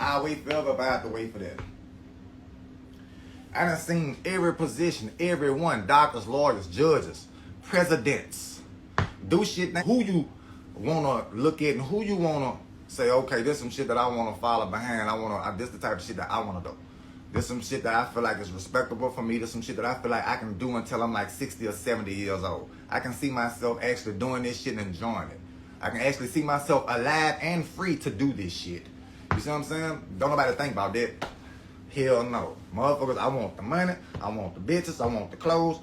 I'll wait forever if I have to wait for that. I done seen every position, everyone, doctors, lawyers, judges, presidents, do shit that who you wanna look at and who you wanna say, okay, this some shit that I wanna follow behind. This the type of shit that I wanna do. This some shit that I feel like is respectable for me. This some shit that I feel like I can do until I'm like 60 or 70 years old. I can see myself actually doing this shit and enjoying it. I can actually see myself alive and free to do this shit. You see what I'm saying? Don't nobody think about that. Hell no. Motherfuckers, I want the money, I want the bitches, I want the clothes,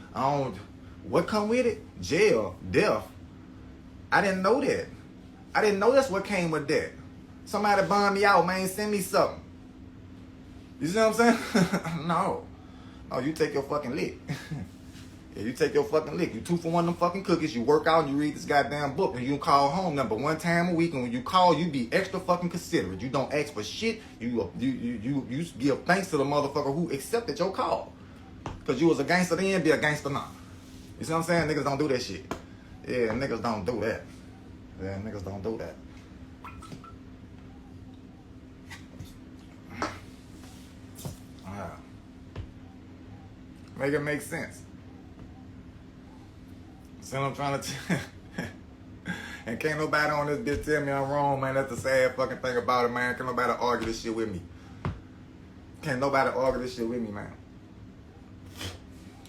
what come with it? Jail, death. I didn't know that. I didn't know that's what came with that. Somebody bummed me out, man, send me something. You see what I'm saying? No. No, you take your fucking lick. Yeah, you take your fucking lick. You 2 for 1 of them fucking cookies. You work out and you read this goddamn book. And you call home number 1 time a week. And when you call, you be extra fucking considerate. You don't ask for shit. You give thanks to the motherfucker who accepted your call. Because you was a gangster then, be a gangster now. You see what I'm saying? Niggas don't do that shit. Yeah, niggas don't do that. Yeah, niggas don't do that. Make it make sense. See what I'm trying to tell? And can't nobody on this bitch tell me I'm wrong, man. That's the sad fucking thing about it, man. Can't nobody argue this shit with me. Can't nobody argue this shit with me, man.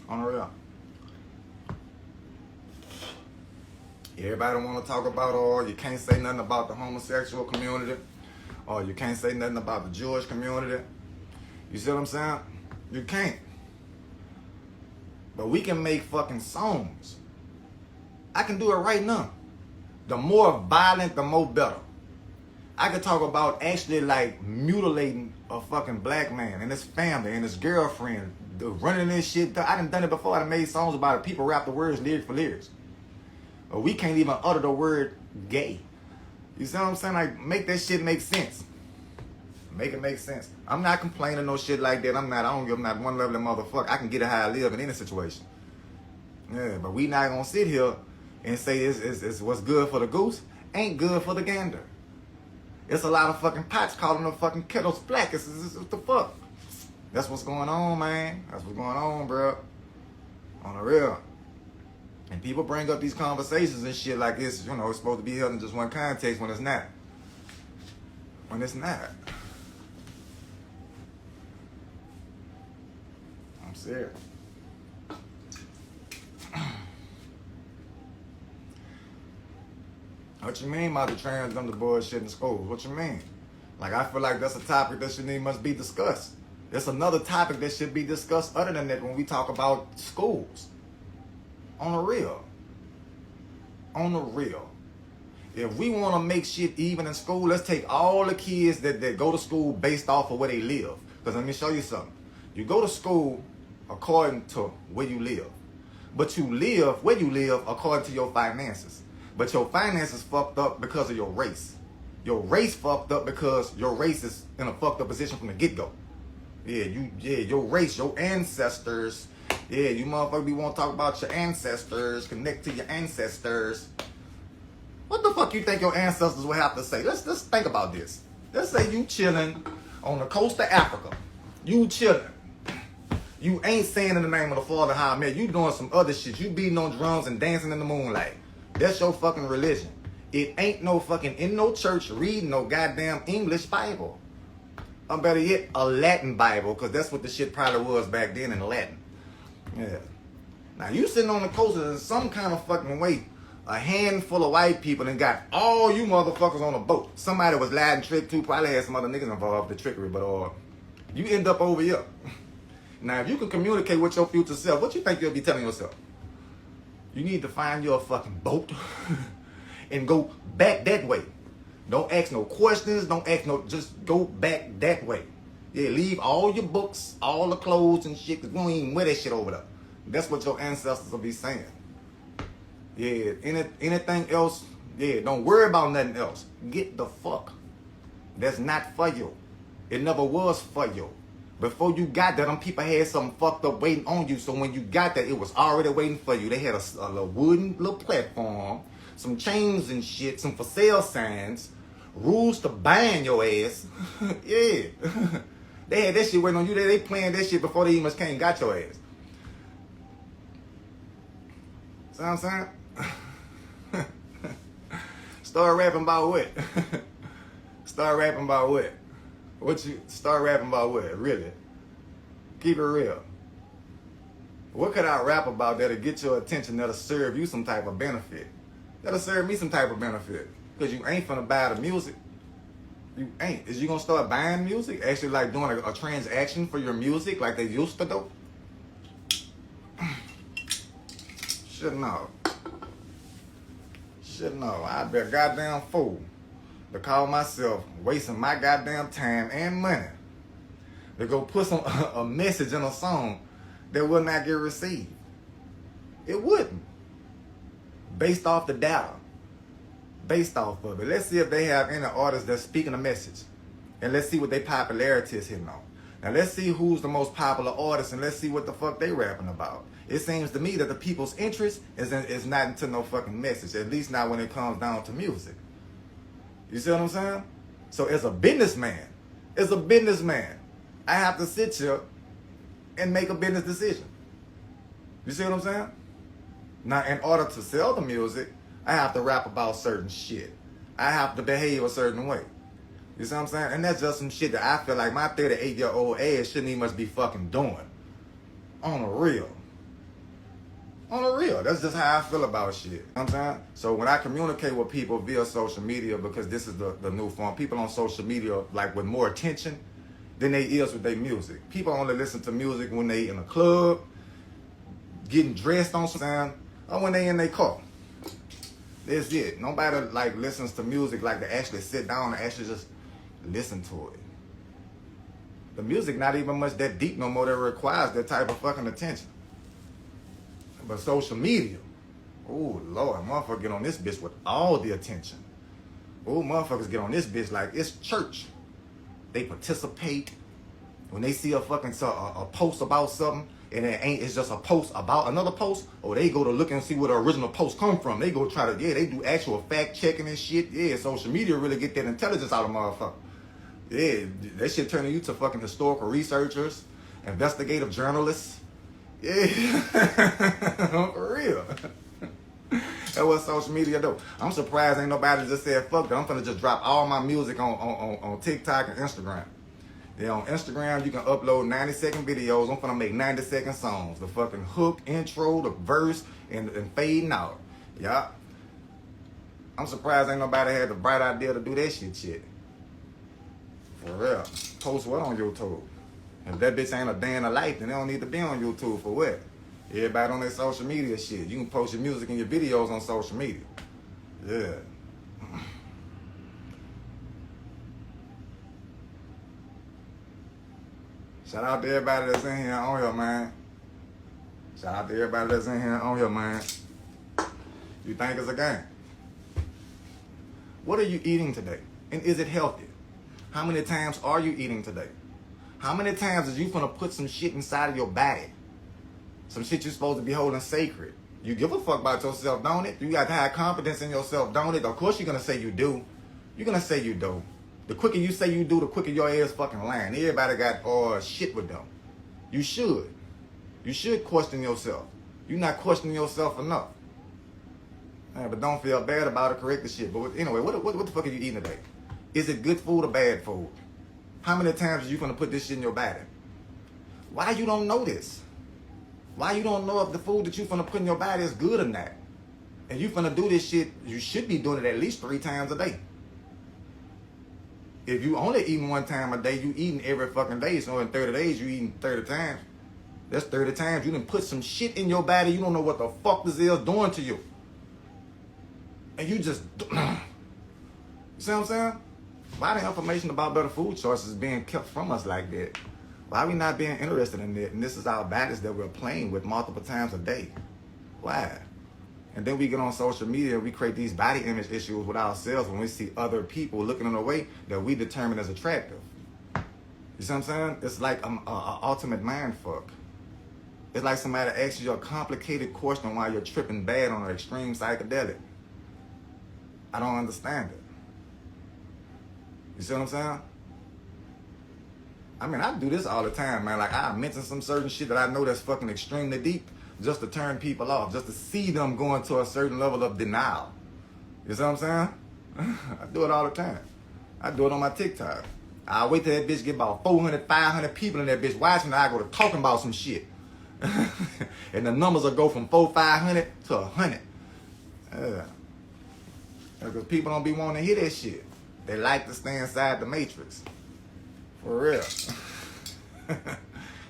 On the real. Everybody want to talk about, or you can't say nothing about the homosexual community, or you can't say nothing about the Jewish community. You see what I'm saying? You can't. But we can make fucking songs. I can do it right now. The more violent, the more better. I can talk about actually like mutilating a fucking black man and his family and his girlfriend, running this shit. I done it before. I done made songs about it. People rap the words lyric for lyrics. But we can't even utter the word gay. You see what I'm saying? Like, make that shit make sense. Make it make sense. I'm not complaining no shit like that. I'm not one level of motherfucker. I can get it how I live in any situation. Yeah, but we not gonna sit here and say it's what's good for the goose ain't good for the gander. It's a lot of fucking pots calling them fucking kettles black. It's what the fuck? That's what's going on, man. That's what's going on, bro. On the real. And people bring up these conversations and shit like this, you know, it's supposed to be held in just one context when it's not. When it's not. I'm serious. What you mean by the transgender bullshit in schools? What you mean? Like, I feel like that's a topic that must be discussed. There's another topic that should be discussed other than that when we talk about schools. On the real. On the real. If we want to make shit even in school, let's take all the kids that go to school based off of where they live. Because let me show you something. You go to school according to where you live. But you live where you live according to your finances. But your finances fucked up because of your race. Your race fucked up because your race is in a fucked up position from the get-go. Your race, your ancestors. Yeah, you motherfuckers be want to talk about your ancestors, connect to your ancestors. What the fuck you think your ancestors would have to say? Let's think about this. Let's say you chilling on the coast of Africa. You chilling. You ain't saying in the name of the Father how I met. You doing some other shit. You beating on drums and dancing in the moonlight. That's your fucking religion. It ain't no fucking in no church reading no goddamn English Bible. Or better yet, a Latin Bible, because that's what the shit probably was back then in Latin. Yeah. Now you sitting on the coast in some kind of fucking way. A handful of white people and got all you motherfuckers on a boat. Somebody was lying trick too. Probably had some other niggas involved with the trickery, but you end up over here. Now if you can communicate with your future self, what you think you'll be telling yourself? You need to find your fucking boat and go back that way. Don't ask no questions. Don't ask no. Just go back that way. Yeah, leave all your books, all the clothes and shit. Cause we don't even wear that shit over there. That's what your ancestors will be saying. Yeah, anything else? Yeah, don't worry about nothing else. Get the fuck. That's not for you. It never was for you. Before you got that, them people had something fucked up waiting on you. So when you got that, it was already waiting for you. They had a little wooden little platform, some chains and shit, some for sale signs, rules to ban your ass. Yeah. They had that shit waiting on you. They playing that shit before they even came and got your ass. See what I'm saying? Start rapping about what? Start rapping about what? Start rapping about what? Really? Keep it real. What could I rap about that'll get your attention, that'll serve you some type of benefit? That'll serve me some type of benefit. Because you ain't finna buy the music. You ain't. Is you gonna start buying music? Actually like doing a transaction for your music like they used to do? Shouldn't know. Shouldn't know. I'd be a goddamn fool to call myself wasting my goddamn time and money to go put a message in a song that will not get received. It wouldn't. Based off the data. Based off of it. Let's see if they have any artists that's speaking a message. And let's see what their popularity is hitting on. Now let's see who's the most popular artist and let's see what the fuck they rapping about. It seems to me that the people's interest is not into no fucking message. At least not when it comes down to music. You see what I'm saying? So as a businessman, I have to sit here and make a business decision. You see what I'm saying? Now, in order to sell the music, I have to rap about certain shit. I have to behave a certain way. You see what I'm saying? And that's just some shit that I feel like my 38-year-old ass shouldn't even much be fucking doing. On the real. On the real. That's just how I feel about shit. You know what I'm saying? So when I communicate with people via social media, because this is the new form, people on social media like with more attention than they is with their music. People only listen to music when they in a club, getting dressed on something, or when they in their car. That's it. Nobody like listens to music like to actually sit down and actually just listen to it. The music not even much that deep no more that requires that type of fucking attention. But social media, oh Lord, motherfuckers get on this bitch with all the attention. Oh, motherfuckers get on this bitch like it's church. They participate. When they see a fucking a post about something, and it's just a post about another post, or they go to look and see where the original post come from. They go try to, they do actual fact checking and shit. Yeah, social media really get that intelligence out of motherfuckers. Yeah, that shit turning you to fucking historical researchers, investigative journalists. Yeah, for real. That's what social media do. I'm surprised ain't nobody just said, fuck that, I'm finna just drop all my music on TikTok and Instagram. Yeah, on Instagram, you can upload 90-second videos. I'm finna make 90-second songs. The fucking hook, intro, the verse, and fading out. Yeah. I'm surprised ain't nobody had the bright idea to do that shit. For real. Post what on YouTube? If that bitch ain't a day in the life, then they don't need to be on YouTube for what? Everybody on their social media shit. You can post your music and your videos on social media. Yeah. Shout out to everybody that's in here on here, man. Shout out to everybody that's in here on here, man. You think it's a game? What are you eating today? And is it healthy? How many times are you eating today? How many times is you gonna put some shit inside of your body? Some shit you're supposed to be holding sacred. You give a fuck about yourself, don't it? You got to have confidence in yourself, don't it? Of course you're gonna say you do. You're gonna say you do. The quicker you say you do, the quicker your ass fucking lying. Everybody got shit with them. You should. You should question yourself. You're not questioning yourself enough. Yeah, but don't feel bad about it, correct the shit. But anyway, what the fuck are you eating today? Is it good food or bad food? How many times are you gonna put this shit in your body? Why you don't know this? Why you don't know if the food that you finna put in your body is good or not? And you finna do this shit, you should be doing it at least 3 times a day. If you only eating 1 time a day, you eating every fucking day. So in 30 days, you eating 30 times. That's 30 times. You done put some shit in your body. You don't know what the fuck this is doing to you. And you just, you see what I'm saying? Why the information about better food choices is being kept from us like that? Why are we not being interested in it? And this is our battles that we're playing with multiple times a day. Why? And then we get on social media and we create these body image issues with ourselves when we see other people looking in a way that we determine as attractive. You see what I'm saying? It's like an ultimate mind fuck. It's like somebody asks you a complicated question while you're tripping bad on an extreme psychedelic. I don't understand it. You see what I'm saying? I mean, I do this all the time, man. Like, I mention some certain shit that I know that's fucking extremely deep just to turn people off, just to see them going to a certain level of denial. You see what I'm saying? I do it all the time. I do it on my TikTok. I wait till that bitch get about 400, 500 people in that bitch watching, and I go to talking about some shit. And the numbers will go from 400, 500 to 100. Yeah. Because people don't be wanting to hear that shit. They like to stay inside the matrix. For real.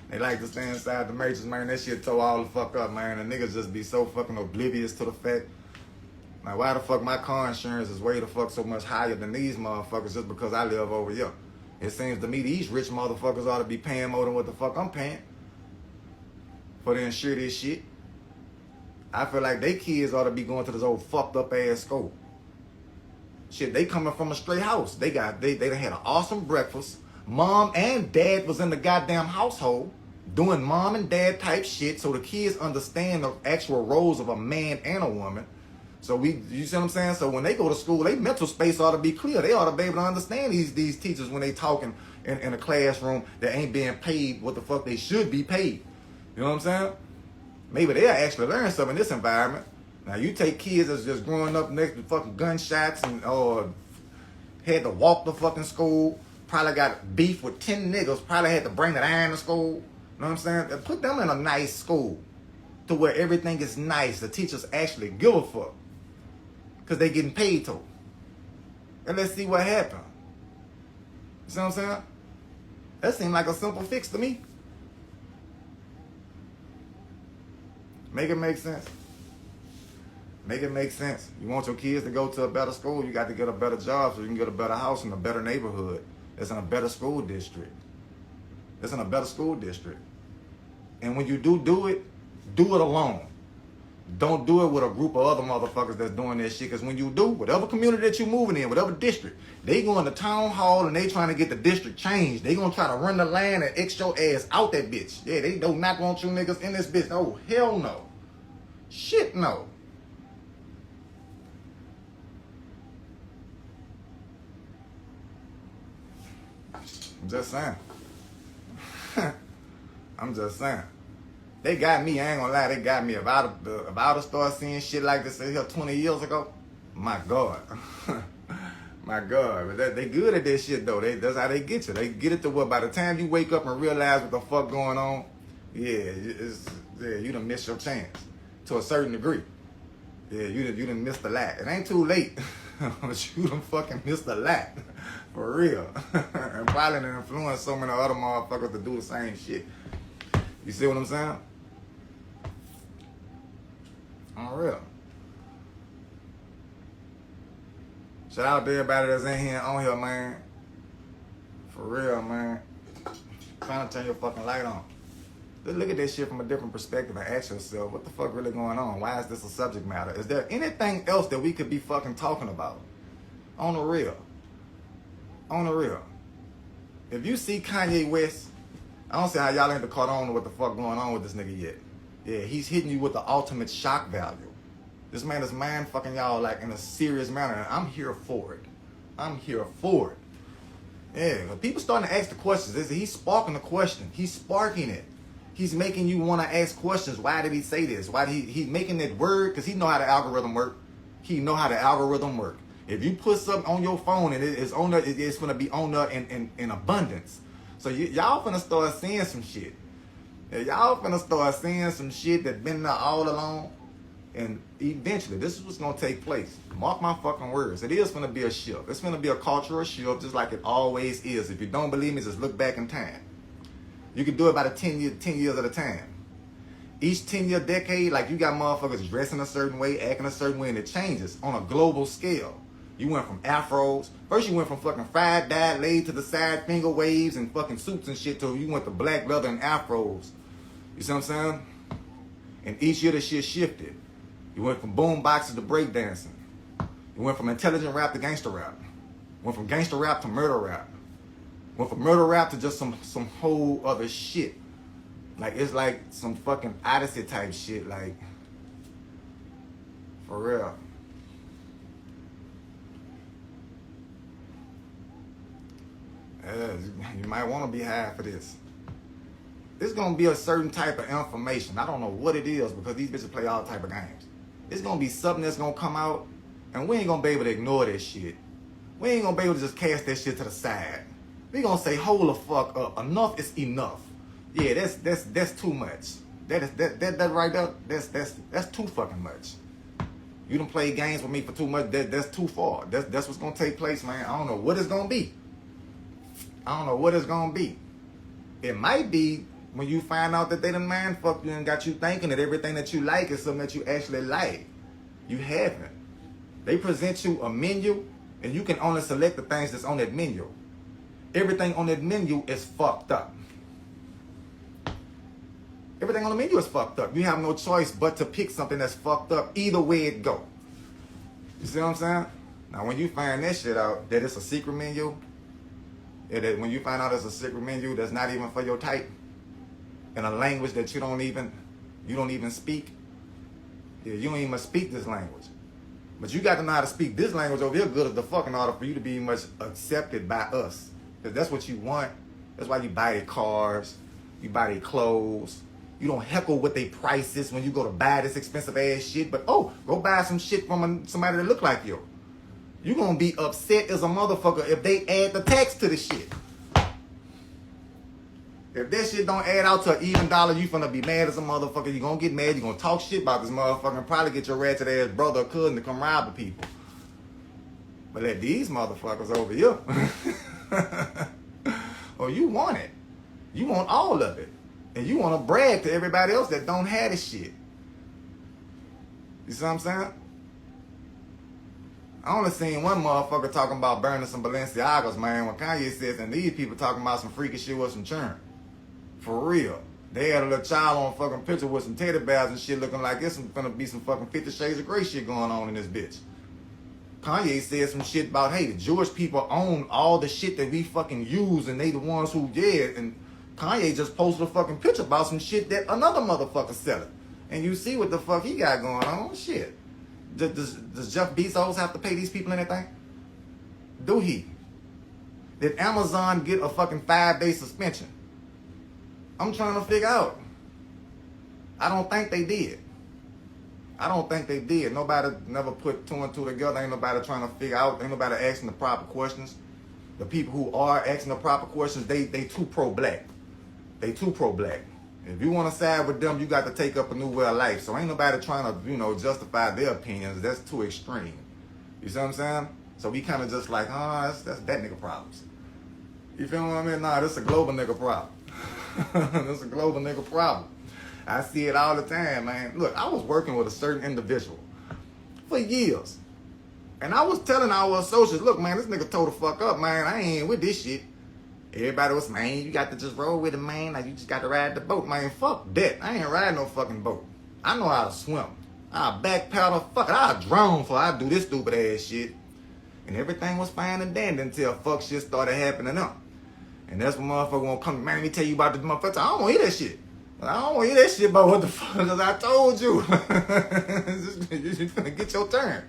They like to stay inside the matrix, man. That shit tore all the fuck up, man. The niggas just be so fucking oblivious to the fact. Now, why the fuck my car insurance is way the fuck so much higher than these motherfuckers just because I live over here? It seems to me these rich motherfuckers ought to be paying more than what the fuck I'm paying for to insure this shit. I feel like they kids ought to be going to this old fucked up ass school. Shit, they coming from a straight house. They done had an awesome breakfast. Mom and dad was in the goddamn household doing mom and dad type shit so the kids understand the actual roles of a man and a woman. So you see what I'm saying? So when they go to school, their mental space ought to be clear. They ought to be able to understand these teachers when they talking in a classroom that ain't being paid what the fuck they should be paid. You know what I'm saying? Maybe they'll actually learn something in this environment. Now you take kids that's just growing up next to fucking gunshots and had to walk to fucking school, probably got beef with 10 niggas, probably had to bring the iron to school. You know what I'm saying? And put them in a nice school to where everything is nice. The teachers actually give a fuck because they getting paid to. And let's see what happens. You see what I'm saying? That seemed like a simple fix to me. Make it make sense. Make it make sense. You want your kids to go to a better school, you got to get a better job so you can get a better house in a better neighborhood. It's in a better school district. It's in a better school district. And when you do it alone. Don't do it with a group of other motherfuckers that's doing this shit. Because when you do, whatever community that you're moving in, whatever district, they going to town hall and they trying to get the district changed. They going to try to run the land and X your ass out that bitch. Yeah, they do not want you niggas in this bitch. Oh, hell no. Shit no. I'm just saying. I'm just saying. They got me, I ain't gonna lie, they got me. If I'd have started seeing shit like this here 20 years ago, my God. My God. But they good at this shit though. That's how they get you. They get it to what by the time you wake up and realize what the fuck going on, you done missed your chance. To a certain degree. Yeah, you done missed the lot. It ain't too late. But you done fucking missed the lot. For real. And probably done influenced so many other motherfuckers to do the same shit. You see what I'm saying? On real. Shout out to everybody that's in here on here, man. For real, man. Trying to turn your fucking light on. Just look at this shit from a different perspective and ask yourself, what the fuck really going on? Why is this a subject matter? Is there anything else that we could be fucking talking about? On the real. On the real. If you see Kanye West, I don't see how y'all ain't caught on to what the fuck going on with this nigga yet. Yeah, he's hitting you with the ultimate shock value. This man is mind fucking y'all like in a serious manner, and I'm here for it. I'm here for it. Yeah, people starting to ask the questions. He's sparking the question. He's sparking it. He's making you want to ask questions. Why did he say this? Why did he's making that word? Because he know how the algorithm work. He know how the algorithm work. If you put something on your phone and it's on there, it's gonna be on there in abundance. So y'all finna start seeing some shit. Yeah, y'all finna start seeing some shit that been there all along. And eventually, this is what's gonna take place. Mark my fucking words. It is gonna be a shift. It's gonna be a cultural shift, just like it always is. If you don't believe me, just look back in time. You can do it by the 10 years at a time. Each 10-year decade, like you got motherfuckers dressing a certain way, acting a certain way, and it changes on a global scale. You went from afros. First you went from fucking fried dye laid to the side finger waves and fucking suits and shit to you went to black leather and afros. You see what I'm saying? And each year the shit shifted. You went from boom boxes to breakdancing. You went from intelligent rap to gangster rap. Went from gangster rap to murder rap. Went from murder rap to just some whole other shit. Like it's like some fucking Odyssey type shit, like for real. You might want to be high for this. It's gonna be a certain type of information. I don't know what it is because these bitches play all type of games. It's gonna be something that's gonna come out, and we ain't gonna be able to ignore that shit. We ain't gonna be able to just cast that shit to the side. We gonna say, hold the fuck up. Enough is enough. Yeah, that's too much. That right there, that's too fucking much. You done played games with me for too much. That's too far. That's what's gonna take place, man. I don't know what it's gonna be. I don't know what it's gonna be. It might be when you find out that they done man fucked you and got you thinking that everything that you like is something that you actually like. You haven't. They present you a menu and you can only select the things that's on that menu. Everything on that menu is fucked up. Everything on the menu is fucked up. You have no choice but to pick something that's fucked up either way it go. You see what I'm saying? Now when you find that shit out, that it's a secret menu, when you find out it's a secret menu that's not even for your type, in a language that you don't even speak. Yeah, you don't even speak this language. But you got to know how to speak this language over here good as the fuck in order for you to be much accepted by us. Because that's what you want. That's why you buy their cars, you buy their clothes. You don't heckle with their prices when you go to buy this expensive ass shit. But go buy some shit from somebody that look like you. You gonna be upset as a motherfucker if they add the tax to the shit. If that shit don't add out to an even dollar, you finna be mad as a motherfucker. You gonna get mad. You gonna talk shit about this motherfucker and probably get your ratchet ass brother or cousin to come rob the people. But let these motherfuckers over here, you want it. You want all of it. And you want to brag to everybody else that don't have this shit. You see what I'm saying? I only seen one motherfucker talking about burning some Balenciagas, man, when Kanye says, and these people talking about some freaky shit with some churn. For real. They had a little child on a fucking picture with some teddy bears and shit looking like it's gonna be some fucking 50 Shades of Grey shit going on in this bitch. Kanye said some shit about, hey, the Jewish people own all the shit that we fucking use and they the ones who did. And Kanye just posted a fucking picture about some shit that another motherfucker selling. And you see what the fuck he got going on. Shit. Does Jeff Bezos have to pay these people anything? Do he? Did Amazon get a fucking 5-day suspension? I'm trying to figure out. I don't think they did. Nobody never put two and two together. Ain't nobody trying to figure out. Ain't nobody asking the proper questions. The people who are asking the proper questions, they too pro-black. They too pro-black. If you want to side with them, you got to take up a new way of life. So ain't nobody trying to, justify their opinions. That's too extreme. You see what I'm saying? So we kind of just like, that's that nigga problems. You feel what I mean? Nah, this is a global nigga problem. This is a global nigga problem. I see it all the time, man. Look, I was working with a certain individual for years. And I was telling our associates, look, man, this nigga told the fuck up, man. I ain't with this shit. Everybody was, man, you got to just roll with it, man. Like, you just got to ride the boat, man. Fuck that. I ain't riding no fucking boat. I know how to swim. I'll backpedal, fuck it. I'll drown for I do this stupid ass shit. And everything was fine and dandy until fuck shit started happening up. And that's when motherfucker won't come, man, let me tell you about this motherfucker. I don't want to hear that shit. I don't want to hear that shit about what the fuck, because I told you. You're finna get your turn.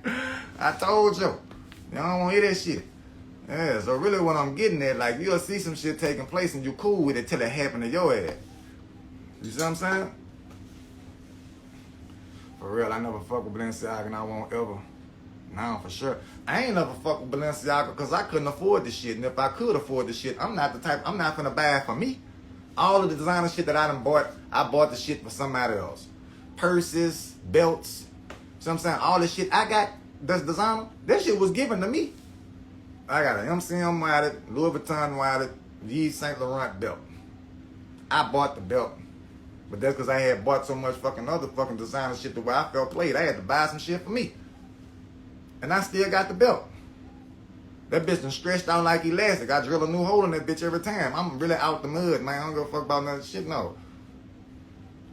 I told you. You don't want to hear that shit. Yeah, so really what I'm getting at, like, you'll see some shit taking place and you cool with it till it happen to your ass. You see what I'm saying? For real, I never fuck with Balenciaga and I won't ever. Nah, for sure. I ain't never fuck with Balenciaga because I couldn't afford this shit. And if I could afford this shit, I'm not finna buy it for me. All of the designer shit that I done bought, I bought the shit for somebody else. Purses, belts, see what I'm saying? All the shit I got that's designer, that shit was given to me. I got an MCM wallet, Louis Vuitton wallet, Yves Saint Laurent belt. I bought the belt. But that's because I had bought so much fucking other fucking designer shit the way I felt played. I had to buy some shit for me. And I still got the belt. That bitch done stretched out like elastic. I drill a new hole in that bitch every time. I'm really out the mud, man. I don't give a fuck about none of shit, no.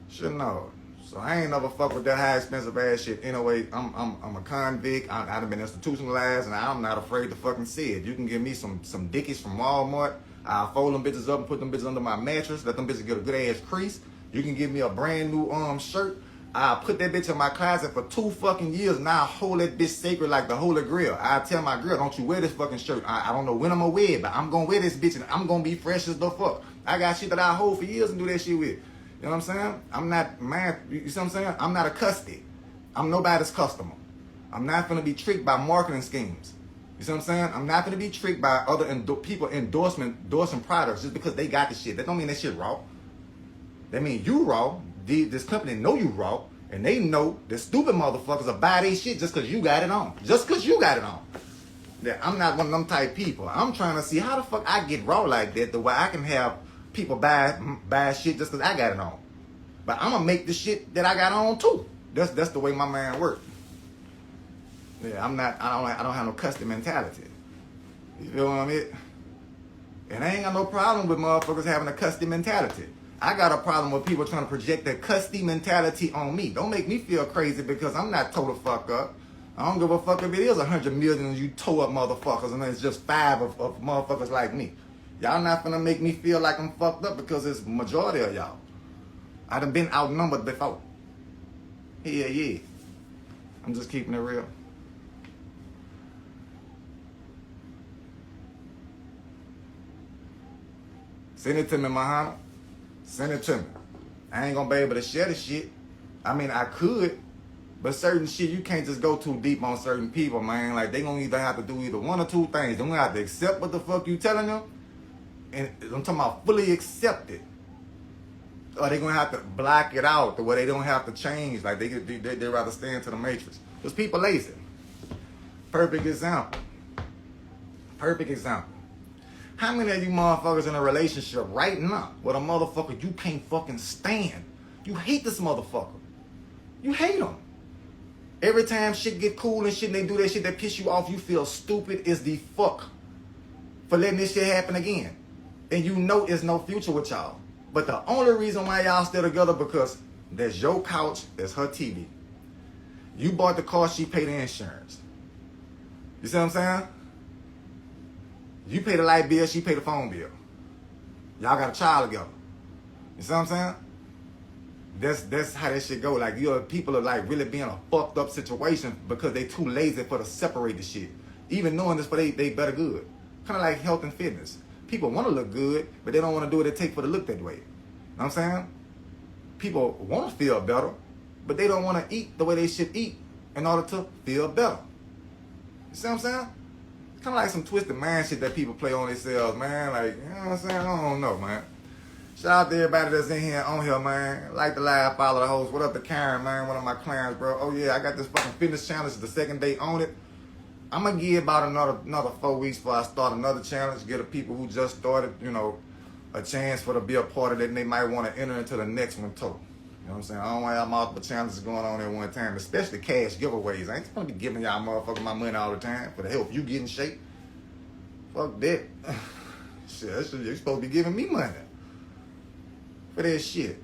Shit, no. So I ain't never fuck with that high expensive ass shit. Anyway, I'm a convict. I done been institutionalized, and I'm not afraid to fucking see it. You can give me some dickies from Walmart. I'll fold them bitches up and put them bitches under my mattress. Let them bitches get a good ass crease. You can give me a brand new shirt. I put that bitch in my closet for 2 fucking years. Now I hold that bitch sacred like the Holy Grail. I tell my girl, don't you wear this fucking shirt. I don't know when I'm gonna wear it, but I'm gonna wear this bitch and I'm gonna be fresh as the fuck. I got shit that I hold for years and do that shit with. You know what I'm saying? I'm not mad. You see what I'm saying? I'm not a custody. I'm nobody's customer. I'm not gonna be tricked by marketing schemes. You see what I'm saying? I'm not gonna be tricked by other people endorsing products just because they got the shit. That don't mean that shit raw. That mean you raw. This company know you raw, and they know the stupid motherfuckers will buy their shit just because you got it on. Just because you got it on. Yeah, I'm not one of them type people. I'm trying to see how the fuck I get raw like that, the way I can have people buy shit just because I got it on. But I'm gonna make the shit that I got on too. That's the way my man works. Yeah, I don't have no custom mentality. You feel what I mean? And I ain't got no problem with motherfuckers having a custom mentality. I got a problem with people trying to project their custom mentality on me. Don't make me feel crazy because I'm not total fuck up. I don't give a fuck if it is 100 million of you toe up motherfuckers and it's just 5 of motherfuckers like me. Y'all not finna make me feel like I'm fucked up because it's majority of y'all. I done been outnumbered before. Yeah. I'm just keeping it real. Send it to me, Muhammad. Send it to me. I ain't gonna be able to share the shit. I mean, I could, but certain shit, you can't just go too deep on certain people, man. Like, they gonna either have to do either one or two things. They gonna have to accept what the fuck you telling them, and I'm talking about fully accept it. Or they gonna have to block it out the way they don't have to change. Like, they rather stay into the matrix. Because people lazy. Perfect example. How many of you motherfuckers in a relationship right now with a motherfucker you can't fucking stand? You hate this motherfucker. You hate him. Every time shit get cool and shit and they do that shit that piss you off, you feel stupid as the fuck for letting this shit happen again. And you know there's no future with y'all. But the only reason why y'all still together because that's your couch, that's her TV. You bought the car, she paid the insurance. You see what I'm saying? You pay the light bill, she pay the phone bill. Y'all got a child together. You see what I'm saying? That's how that shit go. Like, people are like really being a fucked up situation because they too lazy for to separate the shit. Even knowing this, but they better good. Kind of like health and fitness. People want to look good, but they don't want to do what it takes for to look that way. You know what I'm saying? People want to feel better, but they don't want to eat the way they should eat in order to feel better. You see what I'm saying? Kind of like some twisted mind shit that people play on themselves, man. Like, you know what I'm saying? I don't know, man. Shout out to everybody that's in here, on here, man. Like the live, follow the host. What up to Karen, man? One of my clients, bro. Oh, yeah, I got this fucking fitness challenge. The second day on it. I'm going to give about another 4 weeks before I start another challenge. Get the people who just started, a chance for to be a part of it. And they might want to enter into the next one, too. You know what I'm saying? I don't want to have multiple challenges going on at one time, especially cash giveaways. I ain't supposed to be giving y'all motherfuckers my money all the time for the help you get in shape. Fuck that. Shit, you're supposed to be giving me money for that shit.